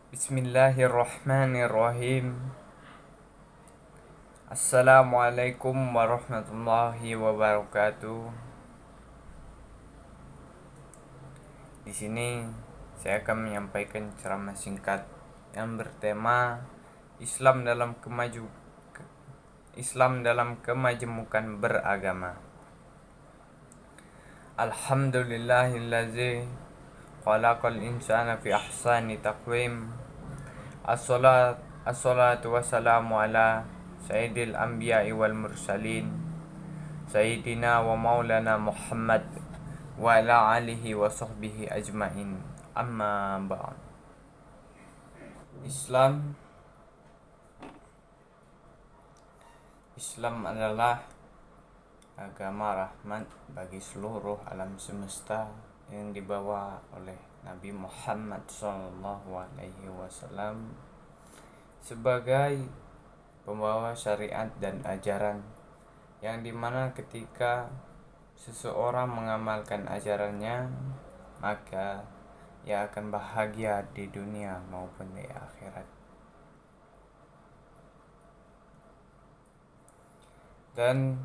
Bismillahirrahmanirrahim. Assalamualaikum warahmatullahi wabarakatuh. Di sini saya akan menyampaikan ceramah singkat yang bertema Islam dalam kemajemukan beragama. Alhamdulillahillazi khalaqal insana fi ahsani taqwim. Assalatu wassalamu ala sayyidil anbiya'i wal mursalin sayyidina wa maulana Muhammad wa ala alihi wa sahbihi ajmain. Amma ba'd. Islam adalah agama rahmat bagi seluruh alam semesta yang dibawa oleh Nabi Muhammad SAW sebagai pembawa syariat dan ajaran, yang dimana ketika seseorang mengamalkan ajarannya, maka ia akan bahagia di dunia maupun di akhirat. Dan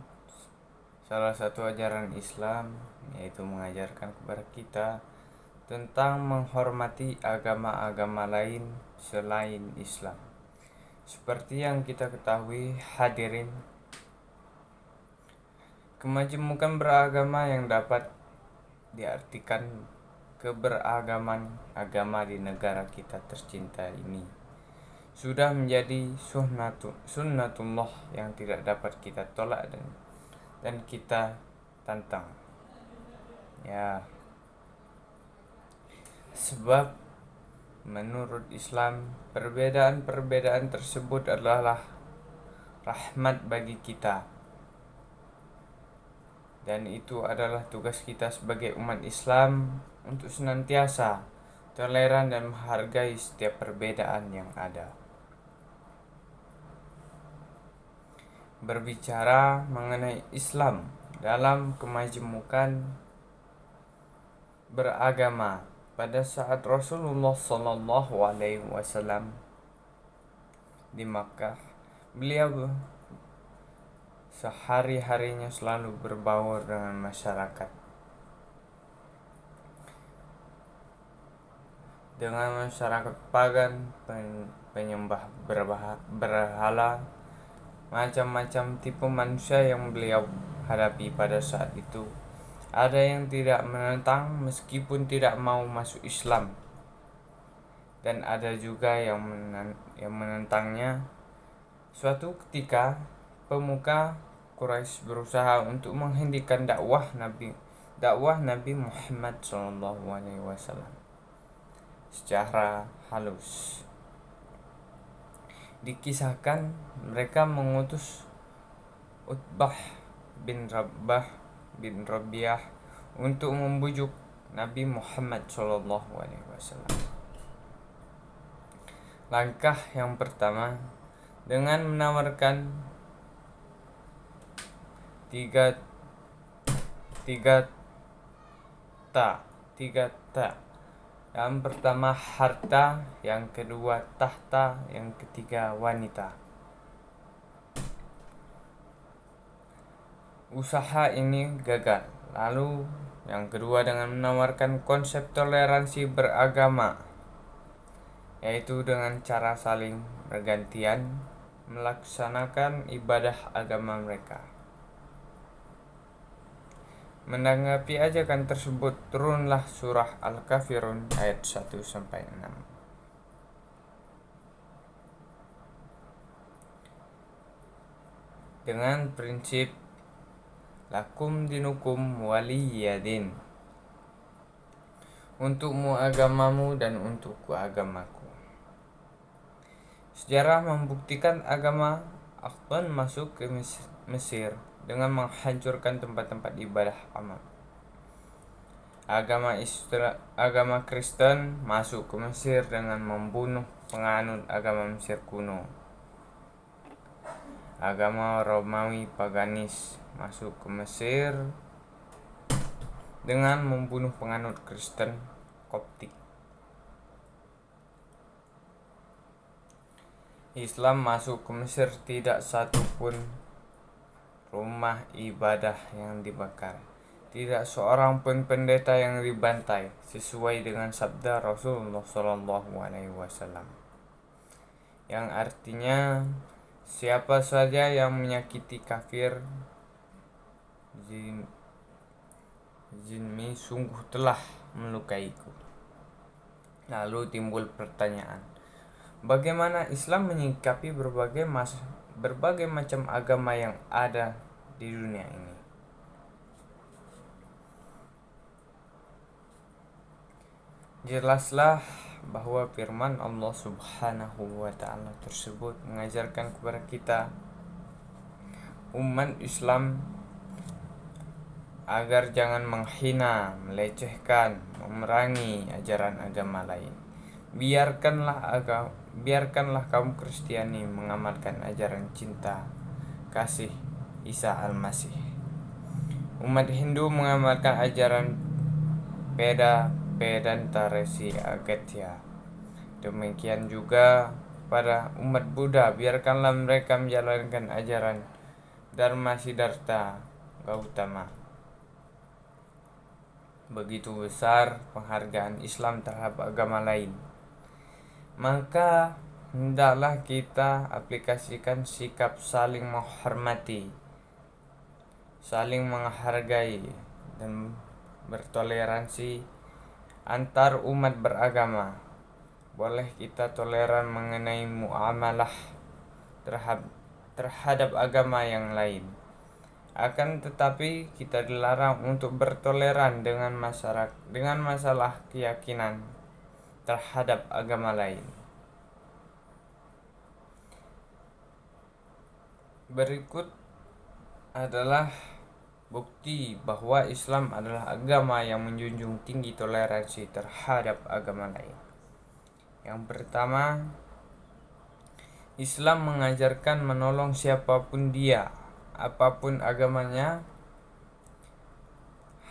salah satu ajaran Islam yaitu mengajarkan kepada kita tentang menghormati agama-agama lain selain Islam. Seperti yang kita ketahui, hadirin, kemajemukan beragama yang dapat diartikan keberagaman agama di negara kita tercinta ini sudah menjadi sunnatullah yang tidak dapat kita tolak dan kita tantang. Ya, sebab menurut Islam perbedaan tersebut adalah rahmat bagi kita, dan itu adalah tugas kita sebagai umat Islam untuk senantiasa toleran dan menghargai setiap perbedaan yang ada. Berbicara mengenai Islam dalam kemajemukan beragama, pada saat Rasulullah SAW di Makkah, beliau sehari-harinya selalu berbaur dengan masyarakat, pagan, penyembah berhala, macam-macam tipe manusia yang beliau hadapi pada saat itu. Ada yang tidak menentang meskipun tidak mau masuk Islam, dan ada juga yang menentangnya. Suatu ketika, pemuka Quraisy berusaha untuk menghentikan dakwah Nabi Muhammad SAW secara halus. Dikisahkan mereka mengutus Utbah bin Rabi'ah untuk membujuk Nabi Muhammad SAW. Langkah yang pertama, dengan menawarkan tiga ta. Yang pertama harta, yang kedua tahta, yang ketiga wanita. Usaha ini gagal. Lalu yang kedua dengan menawarkan konsep toleransi beragama, yaitu dengan cara saling bergantian melaksanakan ibadah agama mereka. Menanggapi ajakan tersebut, turunlah surah Al-Kafirun ayat 1-6. Dengan prinsip lakum dinukum waliyadin, untukmu agamamu dan untukku agamaku. Sejarah membuktikan agama Akhwan masuk ke Mesir dengan menghancurkan tempat-tempat ibadah amal. Agama Kristen masuk ke Mesir dengan membunuh penganut agama Mesir kuno. Agama Romawi paganis masuk ke Mesir dengan membunuh penganut Kristen Koptik. Islam masuk ke Mesir, tidak satu pun rumah ibadah yang dibakar, tidak seorang pun pendeta yang dibantai, sesuai dengan sabda Rasulullah SAW, yang artinya siapa saja yang menyakiti kafir, zimmi sungguh telah melukaiku. Lalu timbul pertanyaan, bagaimana Islam menyikapi berbagai macam agama yang ada di dunia ini? Jelaslah bahwa firman Allah Subhanahu wa taala tersebut mengajarkan kepada kita umat Islam agar jangan menghina, melecehkan, memerangi ajaran agama lain. Biarkanlah kaum Kristiani mengamalkan ajaran cinta kasih Isa Al-Masih. Umat Hindu mengamalkan ajaran Vedantaresi Agatya. Demikian juga pada umat Buddha, biarkanlah mereka menjalankan ajaran Dharma Siddhartha Gautama. Begitu besar penghargaan Islam terhadap agama lain, maka hendaklah kita aplikasikan sikap saling menghormati, saling menghargai, dan bertoleransi antar umat beragama. Boleh kita toleran mengenai muamalah terhadap agama yang lain, akan tetapi kita dilarang untuk bertoleran dengan masalah keyakinan terhadap agama lain. Berikut adalah bukti bahwa Islam adalah agama yang menjunjung tinggi toleransi terhadap agama lain. Yang pertama, Islam mengajarkan menolong siapapun dia, apapun agamanya.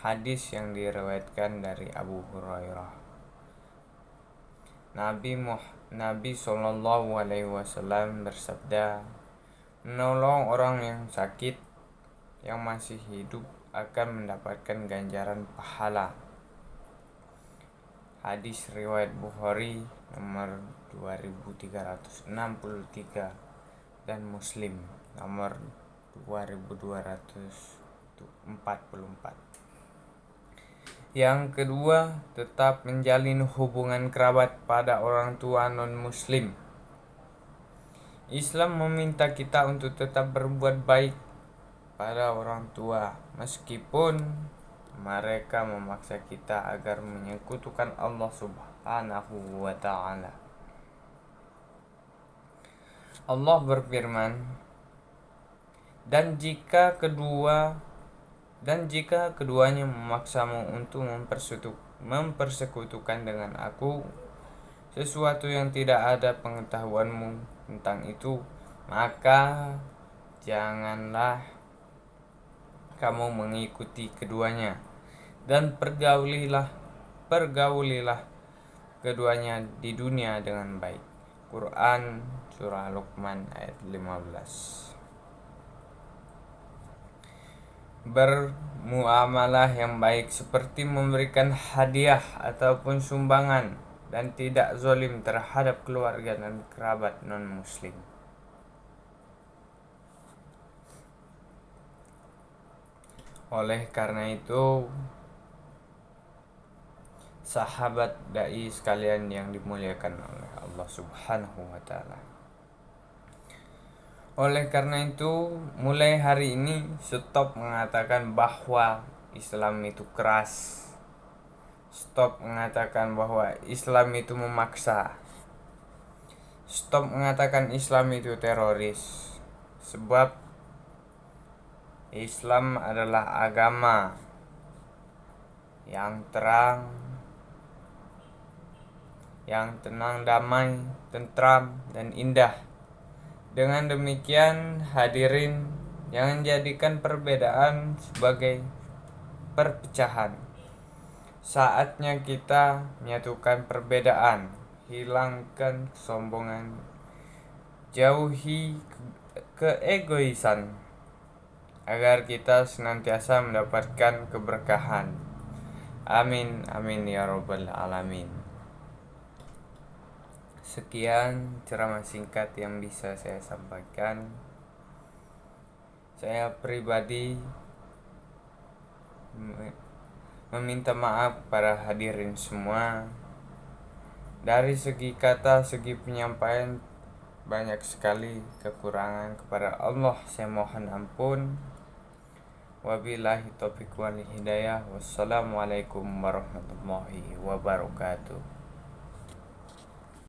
Hadis yang diriwayatkan dari Abu Hurairah, Nabi SAW bersabda, menolong orang yang sakit yang masih hidup akan mendapatkan ganjaran pahala. Hadis riwayat Bukhari nomor 2363 dan Muslim nomor 2244. Yang kedua, tetap menjalin hubungan kerabat pada orang tua non-muslim. Islam meminta kita untuk tetap berbuat baik pada orang tua meskipun mereka memaksa kita agar menyekutukan Allah Subhanahu wa taala. Allah berfirman, dan jika keduanya memaksamu untuk mempersekutukan dengan aku sesuatu yang tidak ada pengetahuanmu tentang itu, maka janganlah kamu mengikuti keduanya, dan pergaulilah keduanya di dunia dengan baik. Quran Surah Luqman ayat 15. Bermuamalah yang baik seperti memberikan hadiah ataupun sumbangan, dan tidak zalim terhadap keluarga dan kerabat non-muslim. Oleh karena itu, sahabat dai sekalian yang dimuliakan oleh Allah Subhanahu wa taala, oleh karena itu, mulai hari ini stop mengatakan bahwa Islam itu keras. Stop mengatakan bahwa Islam itu memaksa. Stop mengatakan Islam itu teroris. Sebab Islam adalah agama yang terang, yang tenang, damai, tentram, dan indah. Dengan demikian, hadirin, jangan jadikan perbedaan sebagai perpecahan. Saatnya kita menyatukan perbedaan, hilangkan kesombongan, Jauhi keegoisan agar kita senantiasa mendapatkan keberkahan. Amin amin ya robbal alamin. Sekian ceramah singkat yang bisa saya sampaikan. Saya pribadi meminta maaf para hadirin semua. Dari segi kata, segi penyampaian banyak sekali kekurangan, kepada Allah saya mohon ampun. Wabillahi taufiq wal hidayah. Wassalamualaikum warahmatullahi wabarakatuh.